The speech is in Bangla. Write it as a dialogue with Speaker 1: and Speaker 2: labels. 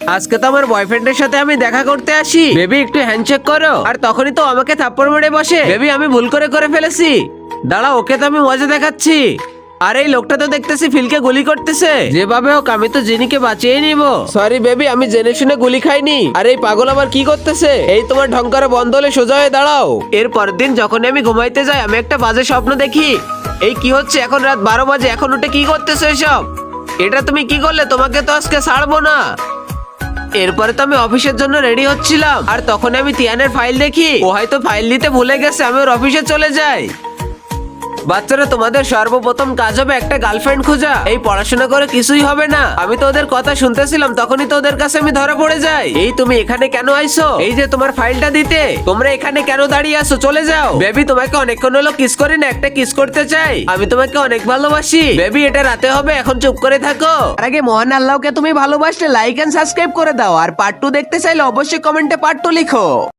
Speaker 1: আজকে তো আমার বয়ফ্রেন্ডের সাথে আমি দেখা করতে আসি, বেবি একটু হ্যান্ডশেক করো। আর তখনই তো আমাকে থাপ্পড় মেরে বসে। বেবি আমি ভুল করে ফেলেছি, দাঁড়া ওকে তো আমি মজা দেখাচ্ছি। আর এই লোকটা তো দেখতেছি ফিলকে গুলি করতেছে। যেভাবে হোক আমি তো জিনিকে বাঁচিয়ে নিব। সরি বেবি, আমি জেনে শুনে গুলি খাইনি। আর এই পাগল আবার কি করতেছে? এই তোমার ঢং করা বন্ধ হলে সোজা হয়ে দাঁড়াও। এর পরের দিন যখন আমি ঘুমাইতে যাই, আমি একটা বাজে স্বপ্ন দেখি। এই কি হচ্ছে? এখন রাত 12 বাজে, এখন উঠে কি করতেছো এসব? এটা তুমি কি করলে? তোমাকে তো আজকে ছাড়বো না। এরপরে তো আমি অফিসের জন্য রেডি হচ্ছিলাম, আর তখন আমি তিয়ানের ফাইল দেখি। ও হয়তো ফাইল নিতে ভুলে গেছে, আমি ওর অফিসে চলে যাই। বাচ্চারা, তোমাদের সর্বপ্রথম কাজ হবে একটা গার্লফ্রেন্ড খোঁজা। এই পড়াশোনা করে কিছুই হবে না। আমি তো ওদের কথা শুনতেছিলাম, তখনই তো ওদের কাছে আমি ধরা পড়ে যাই। এই তুমি এখানে কেন আইছো? এই যে তোমার ফাইলটা দিতে। তোমরা এখানে কেন দাঁড়িয়ে আছো? চলে যাও। বেবি তোমাকে অনেকক্ষণ হলো কিস করি না, একটা কিস করতে চাই। আমি তোমাকে অনেক ভালোবাসি। বেবি এটা রাতে হবে, এখন চুপ করে থাকো। আর আগে মহান আল্লাহকে তুমি ভালোবাসলে লাইক এন্ড সাবস্ক্রাইব করে দাও। আর পার্ট 2 দেখতে চাইলে অবশ্যই কমেন্টে পার্ট 2 লিখো।